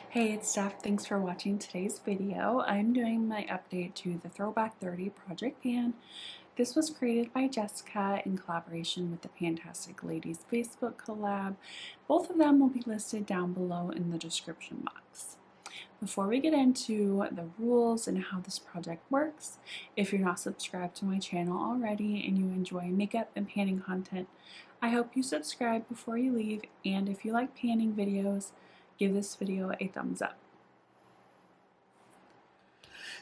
Hey, it's Steph. Thanks for watching today's video. I'm doing my update to the Throwback 30 project pan. This was created by Jessica in collaboration with the Fantastic Ladies Facebook collab. Both of them will be listed down below in the description box. Before we get into the rules and how this project works, if you're not subscribed to my channel already and you enjoy makeup and panning content, I hope you subscribe before you leave, and if you like panning videos, give this video a thumbs up.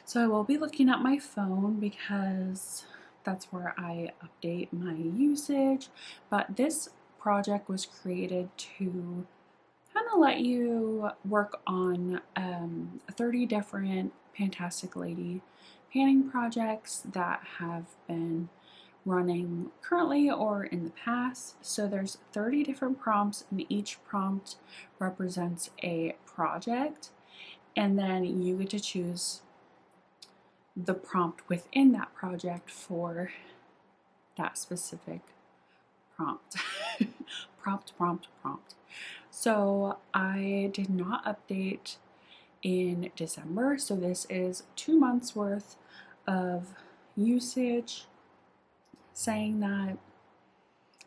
So I will be looking at my phone because that's where I update my usage, but this project was created to kind of let you work on 30 different Fantastic Lady panning projects that have been running currently or in the past. So there's 30 different prompts, and each prompt represents a project, and then you get to choose the prompt within that project for that specific prompt. prompt. So I did not update in December, so this is 2 months worth of usage, saying that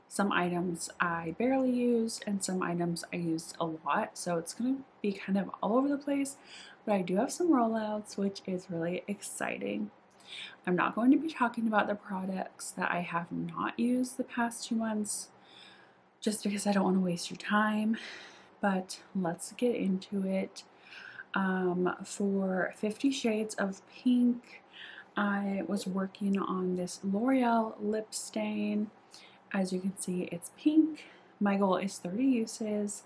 some items I barely used and some items I used a lot, so it's going to be kind of all over the place, but I do have some rollouts, which is really exciting. I'm not going to be talking about the products that I have not used the past 2 months, just because I don't want to waste your time, but let's get into it. For 50 Shades of Pink, I was working on this L'Oreal lip stain. As you can see, it's pink. My goal is 30 uses,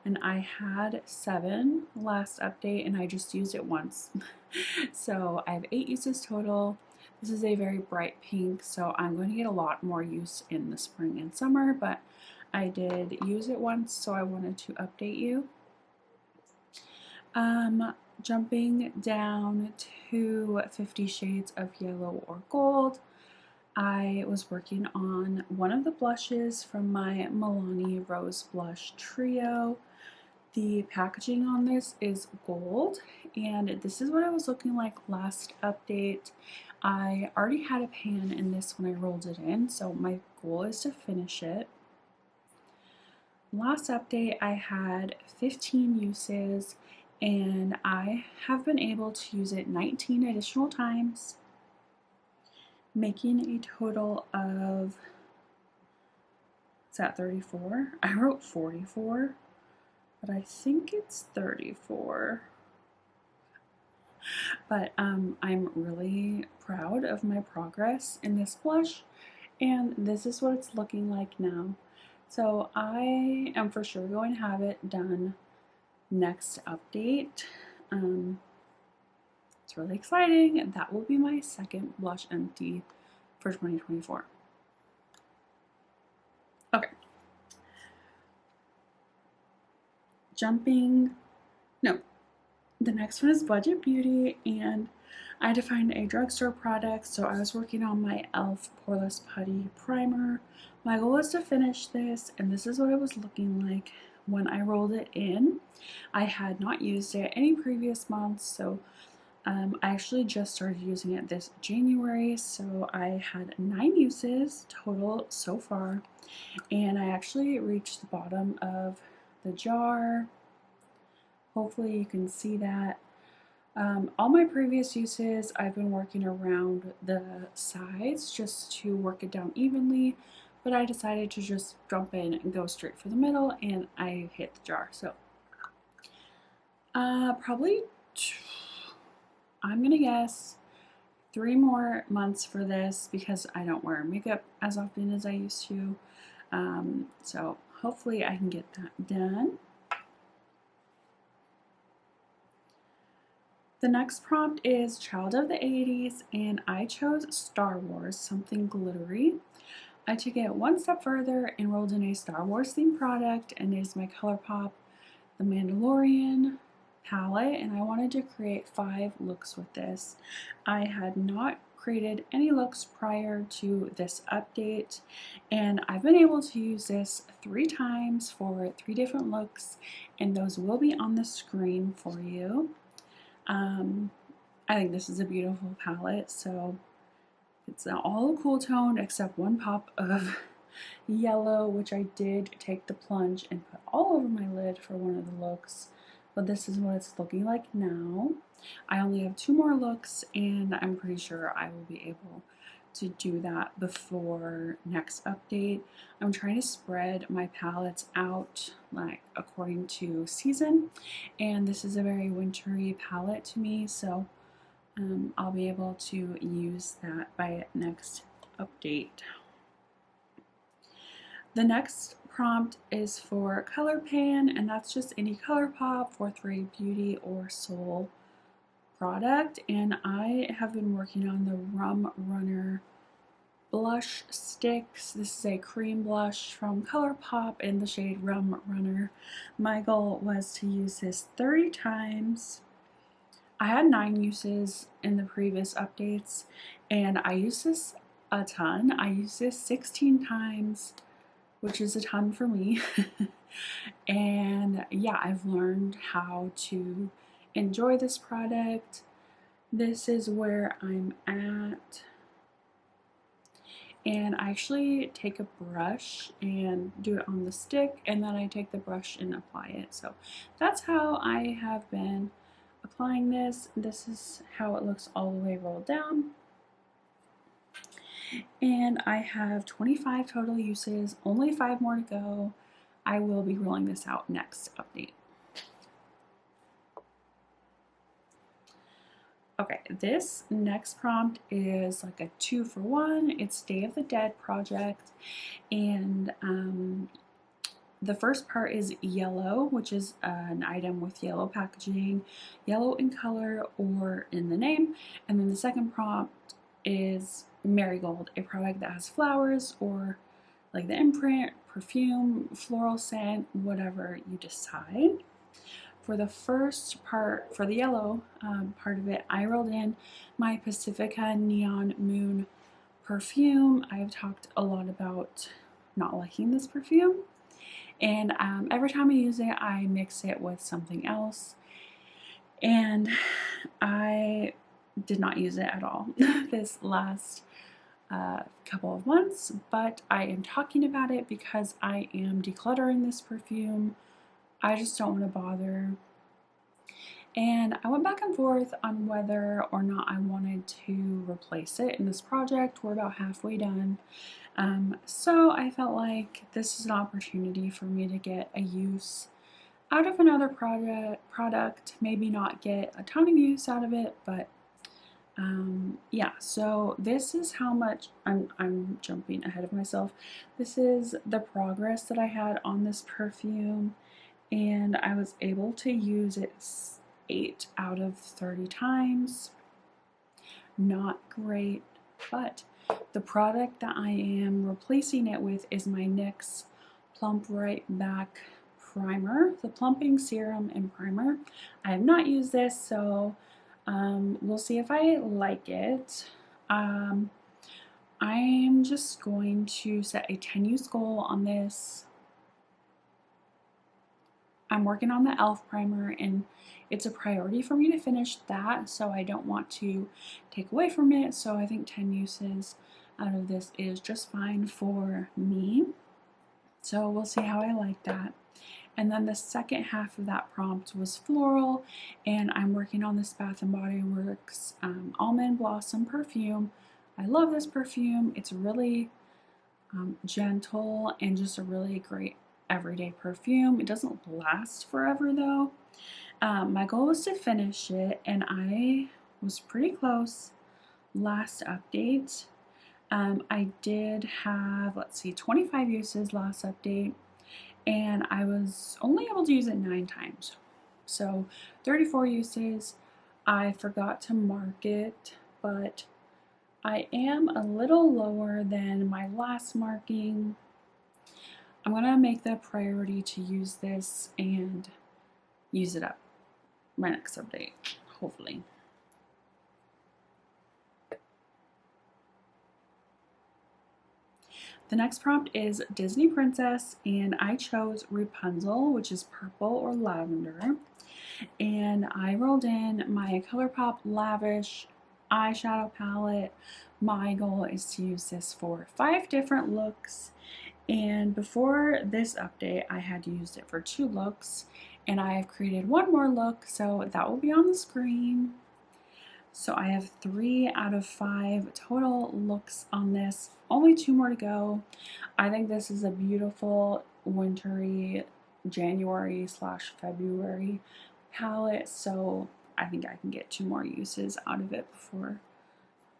and I had 7 last update, and I just used it once. So I have 8 uses total. This is a very bright pink, so I'm going to get a lot more use in the spring and summer, but I did use it once, so I wanted to update you. Jumping down to 50 Shades of Yellow or Gold, I was working on one of the blushes from my Milani Rose Blush Trio. The packaging on this is gold, and this is what I was looking like last update. I already had a pan in this when I rolled it in, so my goal is to finish it. Last update I had 15 uses, and I have been able to use it 19 additional times, making a total of, is that 34? I wrote 44, but I think it's 34. But I'm really proud of my progress in this blush, and this is what it's looking like now. So I am for sure going to have it done next update. It's really exciting. That will be my second blush empty for 2024. Okay. The next one is Budget Beauty, and I had to find a drugstore product, so I was working on my e.l.f. Poreless Putty Primer. My goal is to finish this, and this is what it was looking like when I rolled it in. I had not used it any previous months, so I actually just started using it this January, so I had 9 uses total so far, and I actually reached the bottom of the jar. Hopefully you can see that. All my previous uses, I've been working around the sides just to work it down evenly, but I decided to just jump in and go straight for the middle, and I hit the jar. So probably, I'm gonna guess 3 more months for this because I don't wear makeup as often as I used to. So hopefully I can get that done. The next prompt is Child of the 80s, and I chose Star Wars, something glittery. I took it one step further and rolled in a Star Wars themed product, and it is my ColourPop The Mandalorian palette, and I wanted to create 5 looks with this. I had not created any looks prior to this update, and I've been able to use this 3 times for 3 different looks, and those will be on the screen for you. I think this is a beautiful palette, so it's all cool toned except one pop of yellow, which I did take the plunge and put all over my lid for one of the looks, but this is what it's looking like now. I only have 2 more looks, and I'm pretty sure I will be able to do that before next update. I'm trying to spread my palettes out like according to season, and this is a very wintry palette to me, so I'll be able to use that by next update. The next prompt is for Color Pan, and that's just any color pop, 4th grade beauty or soul product. And I have been working on the Rum Runner blush sticks. This is a cream blush from ColourPop in the shade Rum Runner. My goal was to use this 30 times. I had 9 uses in the previous updates, and I used this a ton. I used this 16 times, which is a ton for me. And yeah, I've learned how to enjoy this product. This is where I'm at. And I actually take a brush and do it on the stick, and then I take the brush and apply it. So that's how I have been applying this. This is how it looks all the way rolled down. And I have 25 total uses, only 5 more to go. I will be rolling this out next update. Okay, this next prompt is like a 2-for-1. It's Day of the Dead project, and the first part is yellow, which is an item with yellow packaging, yellow in color or in the name, and then the second prompt is marigold, a product that has flowers or like the imprint, perfume, floral scent, whatever you decide. For the first part, for the yellow part of it, I rolled in my Pacifica Neon Moon perfume. I've talked a lot about not liking this perfume, and every time I use it, I mix it with something else, and I did not use it at all this last couple of months, but I am talking about it because I am decluttering this perfume. I just don't want to bother. And I went back and forth on whether or not I wanted to replace it in this project. We're about halfway done. So I felt like this is an opportunity for me to get a use out of another product, maybe not get a ton of use out of it, but yeah, so this is how much, I'm jumping ahead of myself. This is the progress that I had on this perfume, and I was able to use it 8 out of 30 times. Not great, but the product that I am replacing it with is my NYX Plump Right Back Primer, the Plumping Serum and Primer. I have not used this, so we'll see if I like it. I'm just going to set a 10 use goal on this. I'm working on the e.l.f. primer, and it's a priority for me to finish that, so I don't want to take away from it. So I think 10 uses out of this is just fine for me. So we'll see how I like that. And then the second half of that prompt was floral, and I'm working on this Bath & Body Works Almond Blossom perfume. I love this perfume. It's really gentle and just a really great everyday perfume. It doesn't last forever though. My goal was to finish it, and I was pretty close last update. I did have, let's see, 25 uses last update, and I was only able to use it 9 times. So 34 uses. I forgot to mark it, but I am a little lower than my last marking. I'm gonna make the priority to use this and use it up. my next update, hopefully. The next prompt is Disney Princess, and I chose Rapunzel, which is purple or lavender. And I rolled in my ColourPop Lavish eyeshadow palette. My goal is to use this for 5 different looks. And before this update, I had used it for 2 looks. And I have created 1 more look, so that will be on the screen. So I have 3 out of 5 total looks on this. Only 2 more to go. I think this is a beautiful wintry January/February palette, so I think I can get 2 more uses out of it before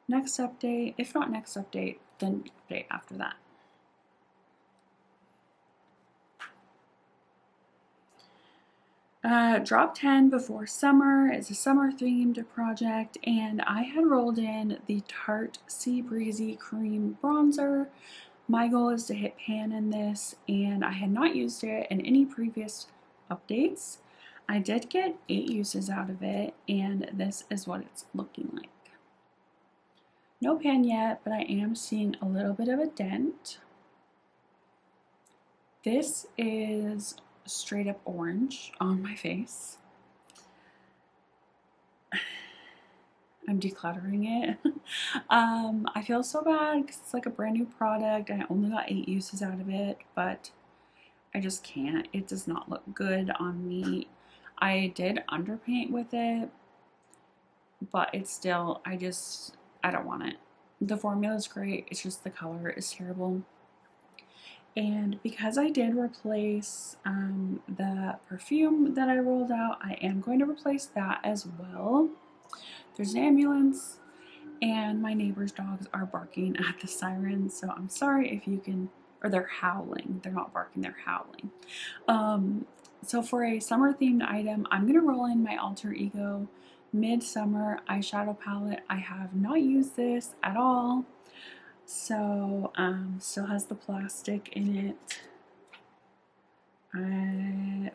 next update. If not next update, then the update after that. Drop 10 before summer is a summer themed project, and I had rolled in the Tarte Sea Breezy Cream Bronzer. My goal is to hit pan in this, and I had not used it in any previous updates. I did get 8 uses out of it, and this is what it's looking like. No pan yet, but I am seeing a little bit of a dent. This is straight up orange on my face. I'm decluttering it. I feel so bad because it's like a brand new product. I only got 8 uses out of it, but I just can't. It does not look good on me. I did underpaint with it, but it's still, I don't want it. The formula is great. It's just the color is terrible. And because I did replace the perfume that I rolled out, I am going to replace that as well. There's an ambulance, and my neighbor's dogs are barking at the sirens, so I'm sorry if you can, or they're howling. They're not barking, they're howling. So for a summer themed item, I'm going to roll in my Alter Ego Midsummer eyeshadow palette. I have not used this at all. So, still has the plastic in it.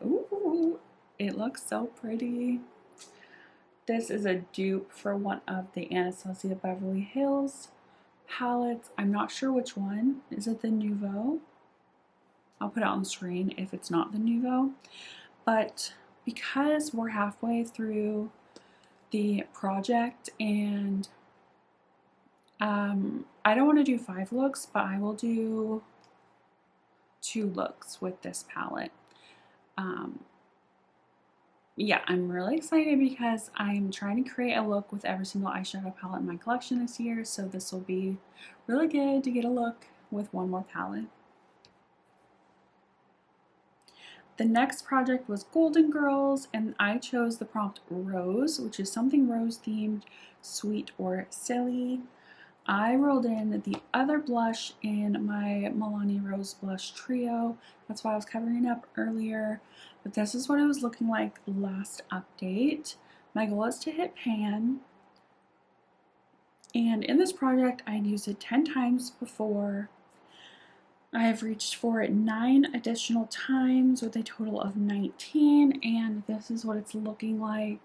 Ooh, it looks so pretty. This is a dupe for one of the Anastasia Beverly Hills palettes. I'm not sure which one. Is it the Nouveau? I'll put it on the screen if it's not the Nouveau. But because we're halfway through the project and I don't want to do 5 looks, but I will do 2 looks with this palette. Yeah, I'm really excited because I'm trying to create a look with every single eyeshadow palette in my collection this year, so this will be really good to get a look with 1 more palette. The next project was Golden Girls, and I chose the prompt Rose, which is something rose themed, sweet or silly. I rolled in the other blush in my Milani Rose Blush Trio. That's why I was covering up earlier. But this is what it was looking like last update. My goal is to hit pan. And in this project, I'd used it 10 times before. I have reached for it 9 additional times with a total of 19. And this is what it's looking like.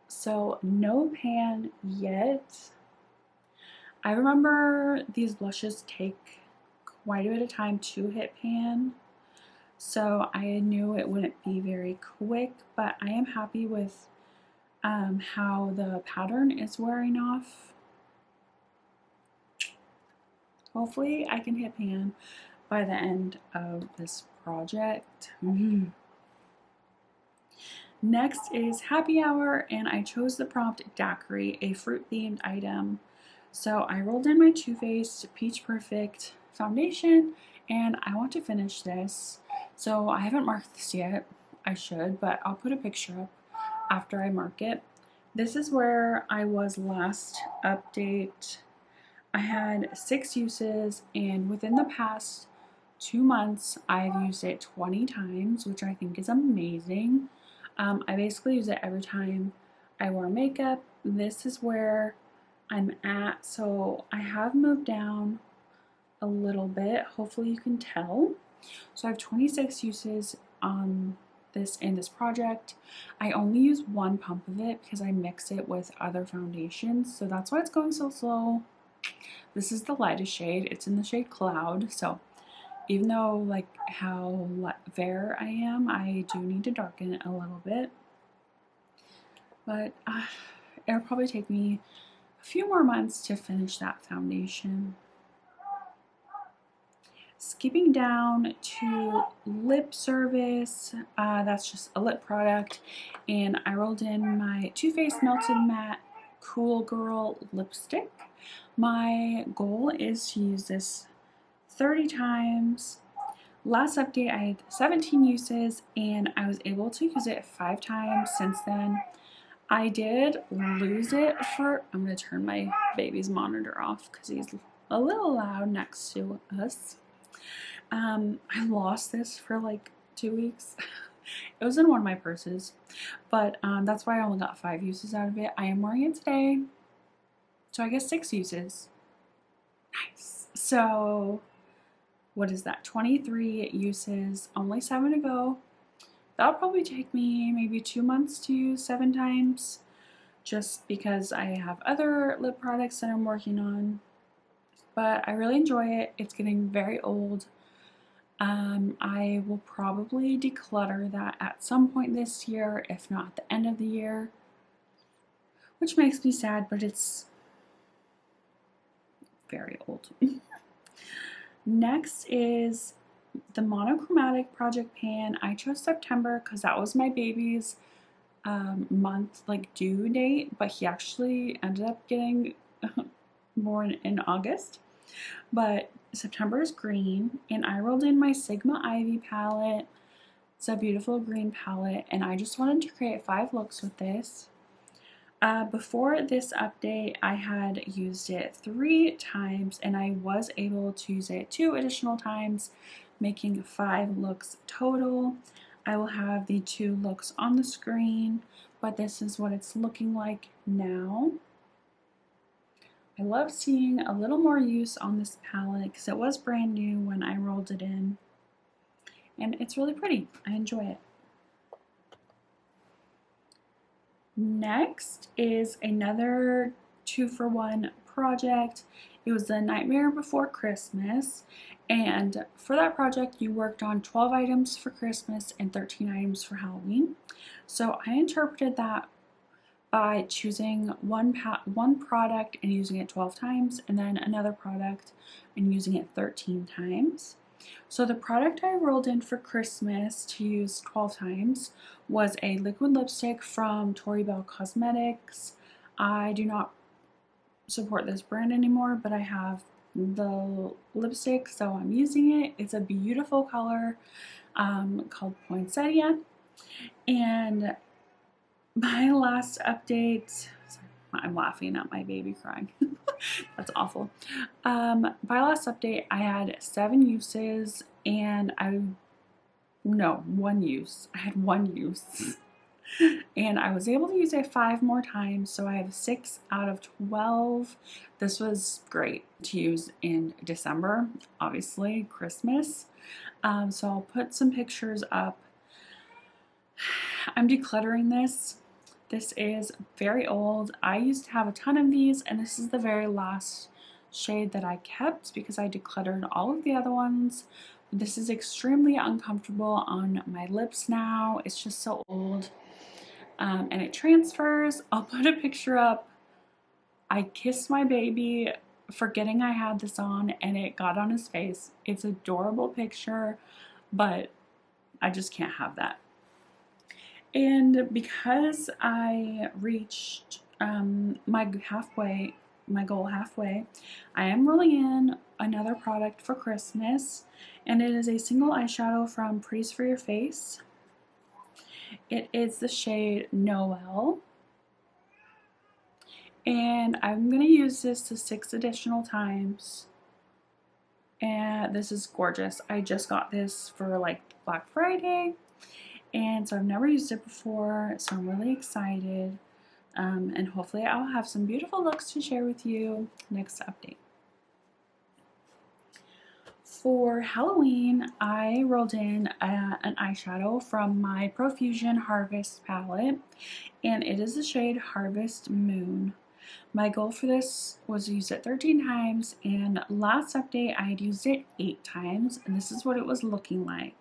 So no pan yet. I remember these blushes take quite a bit of time to hit pan, so I knew it wouldn't be very quick, but I am happy with how the pattern is wearing off. Hopefully I can hit pan by the end of this project. Next is Happy Hour, and I chose the prompt Daiquiri, a fruit-themed item. So I rolled in my Too Faced Peach Perfect foundation, and I want to finish this. So I haven't marked this yet. I should, but I'll put a picture up after I mark it. This is where I was last update. I had 6 uses, and within the past 2 months, I've used it 20 times, which I think is amazing. I basically use it every time I wear makeup. This is where I'm at, so I have moved down a little bit. Hopefully you can tell. So I have 26 uses on this in this project. I only use one pump of it because I mix it with other foundations, so that's why it's going so slow. This is the lightest shade. It's in the shade Cloud, so even though like how fair I am, I do need to darken it a little bit. But it'll probably take me a few more months to finish that foundation. Skipping down to lip service, that's just a lip product, and I rolled in my Too Faced Melted Matte Cool Girl lipstick. My goal is to use this 30 times. Last update I had 17 uses and I was able to use it 5 times since then. I did lose it for, I'm going to turn my baby's monitor off because he's a little loud next to us. I lost this for like 2 weeks. It was in one of my purses, but that's why I only got 5 uses out of it. I am wearing it today, so I guess 6 uses. Nice. So what is that? 23 uses, only 7 to go. That'll probably take me maybe 2 months to use 7 times, just because I have other lip products that I'm working on. But I really enjoy it. It's getting very old. I will probably declutter that at some point this year, if not at the end of the year, which makes me sad, but it's very old. Next is the monochromatic project pan. I chose September because that was my baby's month like due date, but he actually ended up getting born in August. But September is green, and I rolled in my Sigma Ivy palette. It's a beautiful green palette, and I just wanted to create 5 looks with this. Before this update, I had used it 3 times, and I was able to use it 2 additional times, making 5 looks total. I will have the 2 looks on the screen, but this is what it's looking like now. I love seeing a little more use on this palette because it was brand new when I rolled it in, and it's really pretty. I enjoy it. Next is another 2-for-1 project. It was the Nightmare Before Christmas, and for that project you worked on 12 items for Christmas and 13 items for Halloween. So I interpreted that by choosing one product and using it 12 times, and then another product and using it 13 times. So the product I rolled in for Christmas to use 12 times was a liquid lipstick from Tori Bell Cosmetics. I do not support this brand anymore, but I have the lipstick, so I'm using it. It's a beautiful color called Poinsettia. And my last update, sorry, I'm laughing at my baby crying. That's awful. By last update, I had 7 uses, and 1 use. I had 1 use. And I was able to use it 5 more times, so I have 6 out of 12. This was great to use in December, obviously, Christmas. So I'll put some pictures up. I'm decluttering this. This is very old. I used to have a ton of these, and this is the very last shade that I kept because I decluttered all of the other ones. This is extremely uncomfortable on my lips now. It's just so old. And it transfers. I'll put a picture up. I kissed my baby forgetting I had this on, and it got on his face. It's an adorable picture, but I just can't have that. And because I reached my goal halfway, I am rolling in another product for Christmas, and it is a single eyeshadow from Pretty's For Your Face. It is the shade Noel, and I'm going to use this to 6 additional times, and this is gorgeous. I just got this for like Black Friday, and so I've never used it before, so I'm really excited, and hopefully I'll have some beautiful looks to share with you next update. For Halloween, I rolled in an eyeshadow from my Profusion Harvest palette, and it is the shade Harvest Moon. My goal for this was to use it 13 times, and last update I had used it 8 times, and this is what it was looking like.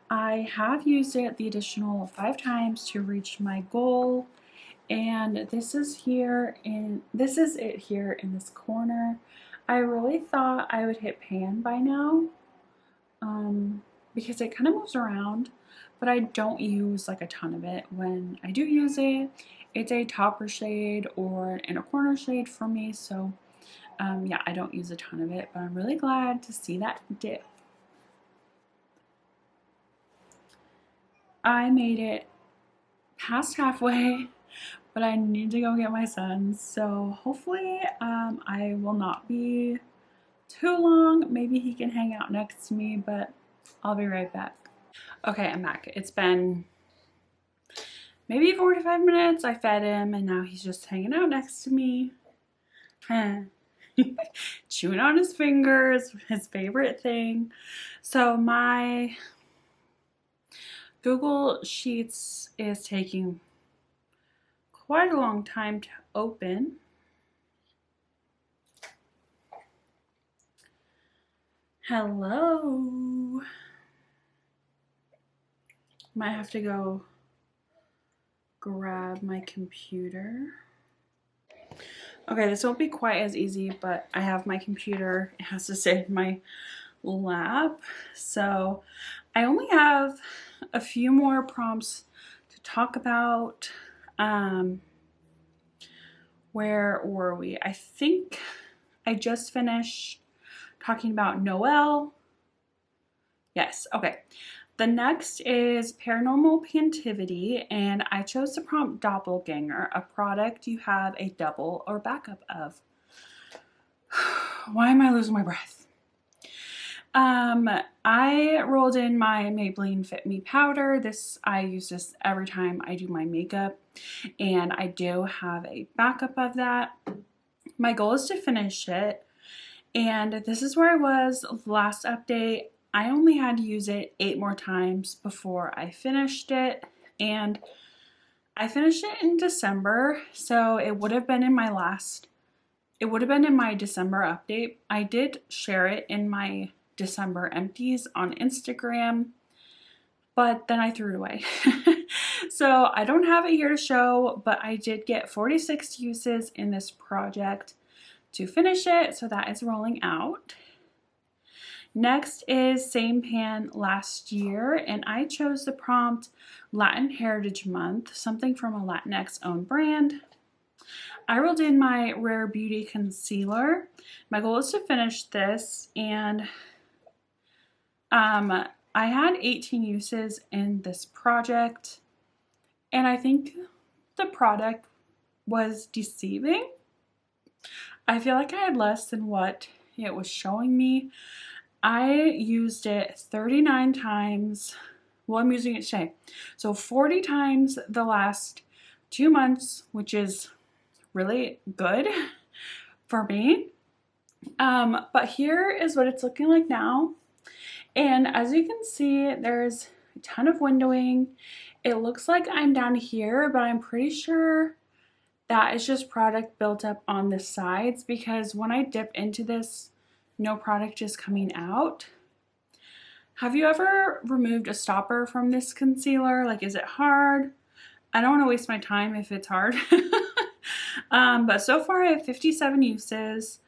I have used it the additional 5 times to reach my goal, and this is it here in this corner. I really thought I would hit pan by now, because it kind of moves around, but I don't use like a ton of it. When I do use it, it's a topper shade or an inner corner shade for me, so yeah, I don't use a ton of it, but I'm really glad to see that dip. I made it past halfway, but I need to go get my son, so hopefully I will not be too long. Maybe he can hang out next to me, but I'll be right back. Okay, I'm back. It's been maybe 45 minutes. I fed him and now he's just hanging out next to me. Chewing on his fingers, his favorite thing. So my Google Sheets is taking quite a long time to open. Hello. Might have to go grab my computer. Okay, this won't be quite as easy, but I have my computer. It has to sit in my lap. So I only have a few more prompts to talk about. Where were we? I think I just finished talking about Noel. Yes, okay. The next is Paranormal Pantivity, and I chose the prompt Doppelganger, a product you have a double or backup of. Why am I losing my breath? I rolled in my Maybelline Fit Me powder. I use this every time I do my makeup, and I do have a backup of that. My goal is to finish it, and this is where I was last update. I only had to use it 8 more times before I finished it, and I finished it in December, so it would have been in my December update. I did share it in my December empties on Instagram, but then I threw it away. So I don't have it here to show, but I did get 46 uses in this project to finish it, so that is rolling out. Next is Same Pan Last Year, and I chose the prompt Latin Heritage Month, something from a Latinx owned brand. I rolled in my Rare Beauty Concealer. My goal is to finish this, and I had 18 uses in this project, and I think the product was deceiving. I feel like I had less than what it was showing me. I used it 39 times. Well, I'm using it today. So 40 times the last 2 months, which is really good for me. But here is what it's looking like now. And as you can see, there's a ton of windowing. It looks like I'm down here, but I'm pretty sure that is just product built up on the sides, because when I dip into this, no product is coming out. Have you ever removed a stopper from this concealer? Like, is it hard? I don't want to waste my time if it's hard. But so far I have 57 uses.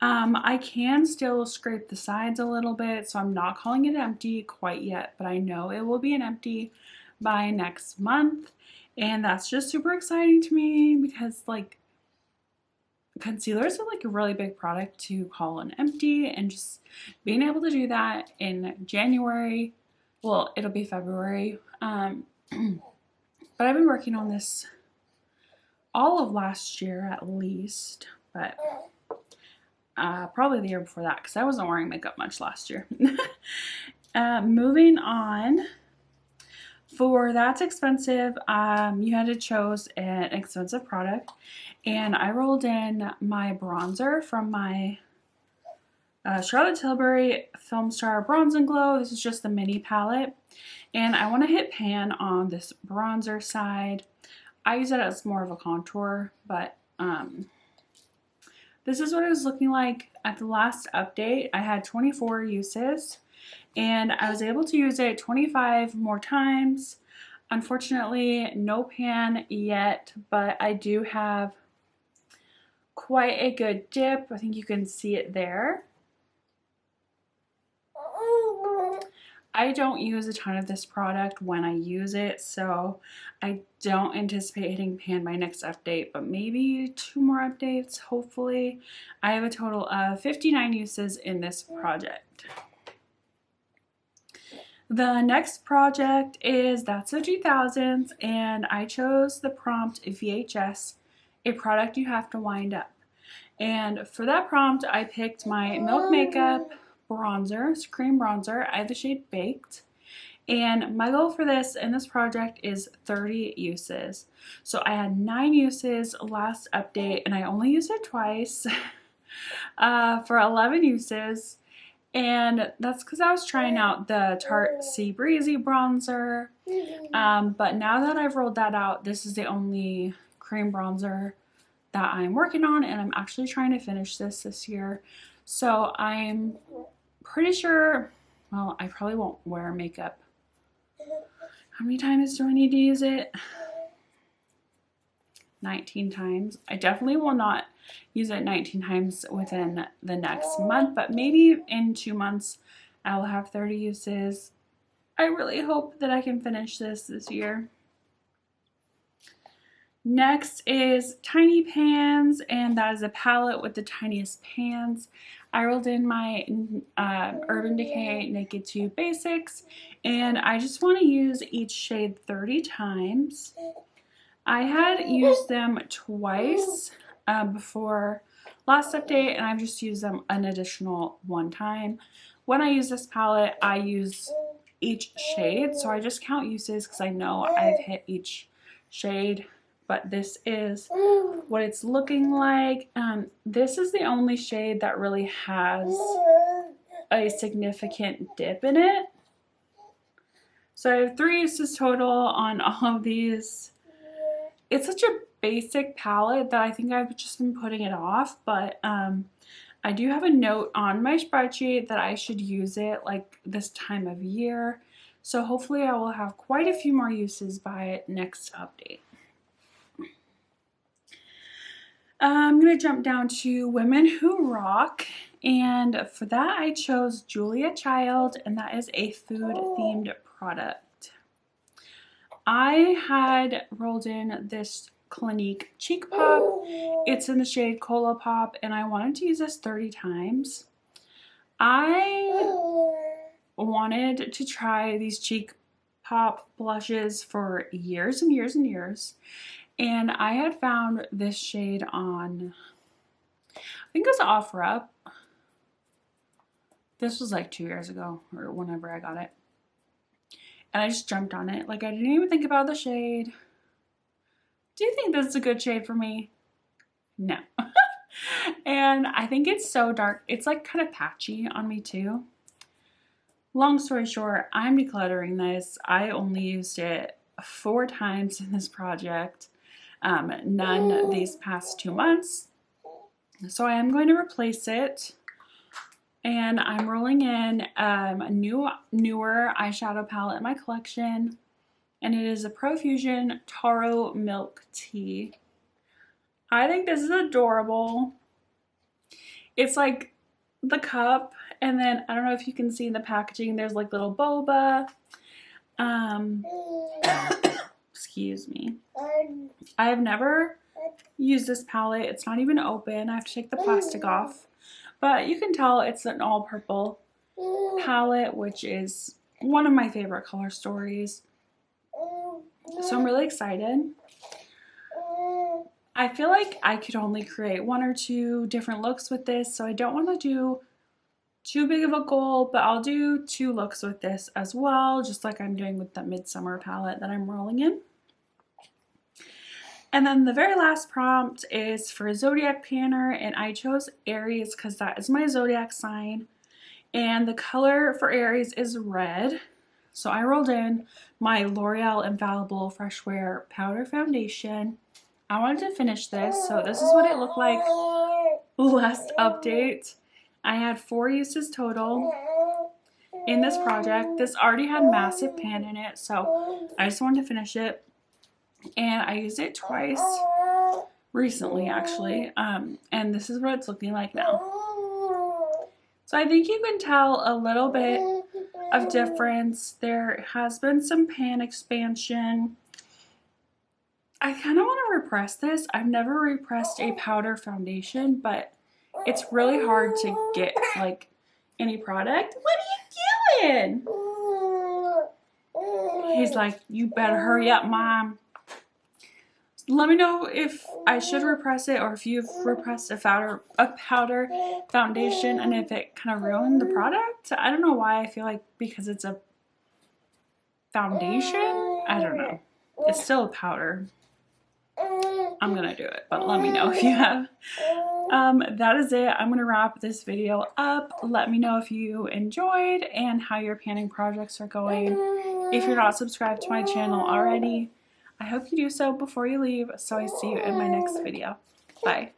I can still scrape the sides a little bit, so I'm not calling it empty quite yet, but I know it will be an empty by next month. And that's just super exciting to me, because like, concealers are like a really big product to call an empty, and just being able to do that in January, well, it'll be February, but I've been working on this all of last year at least, but probably the year before that, because I wasn't wearing makeup much last year. Moving on. For That's Expensive, you had to choose an expensive product, and I rolled in my bronzer from my Charlotte Tilbury Film Star Bronze and Glow. This is just the mini palette. And I want to hit pan on this bronzer side. I use it as more of a contour, but this is what it was looking like at the last update. I had 24 uses, and I was able to use it 25 more times. Unfortunately, no pan yet, but I do have quite a good dip. I think you can see it there. I don't use a ton of this product when I use it, so I don't anticipate hitting pan by next update, but maybe 2 more updates, hopefully. I have a total of 59 uses in this project. The next project is That's the 2000s, and I chose the prompt VHS, a product you have to wind up. And for that prompt, I picked my Milk Makeup bronzer, it's cream bronzer. I have the shade Baked. And my goal for this in this project is 30 uses. So I had 9 uses last update, and I only used it twice for 11 uses. And that's because I was trying out the Tarte Sea Breezy bronzer. But now that I've rolled that out, this is the only cream bronzer that I'm working on, and I'm actually trying to finish this year. So I'm pretty sure, well, I probably won't wear makeup. How many times do I need to use it? 19 times. I definitely will not use it 19 times within the next month, but maybe in 2 months I'll have 30 uses. I really hope that I can finish this year. Next is Tiny Pans, and that is a palette with the tiniest pans. I rolled in my Urban Decay Naked 2 Basics, and I just want to use each shade 30 times. I had used them twice before last update, and I've just used them an additional 1 time. When I use this palette, I use each shade, so I just count uses because I know I've hit each shade. But this is what it's looking like. This is the only shade that really has a significant dip in it. So I have 3 uses total on all of these. It's such a basic palette that I think I've just been putting it off, but I do have a note on my spreadsheet that I should use it like this time of year. So hopefully I will have quite a few more uses by next update. I'm going to jump down to Women Who Rock, and for that I chose Julia Child, and that is a food-themed product. I had rolled in this Clinique Cheek Pop. It's in the shade Cola Pop, and I wanted to use this 30 times. I wanted to try these Cheek Pop blushes for years and years and years. And I had found this shade on, I think it was OfferUp. This was like 2 years ago or whenever I got it. And I just jumped on it. Like I didn't even think about the shade. Do you think this is a good shade for me? No. And I think it's so dark. It's like kind of patchy on me too. Long story short, I'm decluttering this. I only used it 4 times in this project. None these past 2 months. So I am going to replace it, and I'm rolling in a newer eyeshadow palette in my collection, and it is a Profusion Taro Milk Tea. I think this is adorable. It's like the cup, and then I don't know if you can see in the packaging, there's like little boba. Excuse me. I have never used this palette. It's not even open. I have to take the plastic off. But you can tell it's an all purple palette, which is one of my favorite color stories. So I'm really excited. I feel like I could only create 1 or 2 different looks with this, so I don't want to do too big of a goal, but I'll do 2 looks with this as well, just like I'm doing with the Midsummer palette that I'm rolling in. And then the very last prompt is for Zodiac Panner, and I chose Aries because that is my zodiac sign. And the color for Aries is red. So I rolled in my L'Oreal Infallible Fresh Wear Powder Foundation. I wanted to finish this, so this is what it looked like last update. I had 4 uses total in this project. This already had massive pan in it, so I just wanted to finish it. And I used it twice recently, actually, and this is what it's looking like now. So I think you can tell a little bit of difference. There has been some pan expansion. I kind of want to repress this. I've never repressed a powder foundation, but it's really hard to get like any product. What are you doing? He's like, you better hurry up, Mom. Let me know if I should repress it or if you've repressed a powder foundation and if it kind of ruined the product. I don't know why. I feel like because it's a foundation. I don't know. It's still a powder. I'm gonna do it, but let me know if you have. That is it. I'm gonna wrap this video up. Let me know if you enjoyed and how your panning projects are going. If you're not subscribed to my channel already, I hope you do so before you leave, so I see you in my next video. Bye.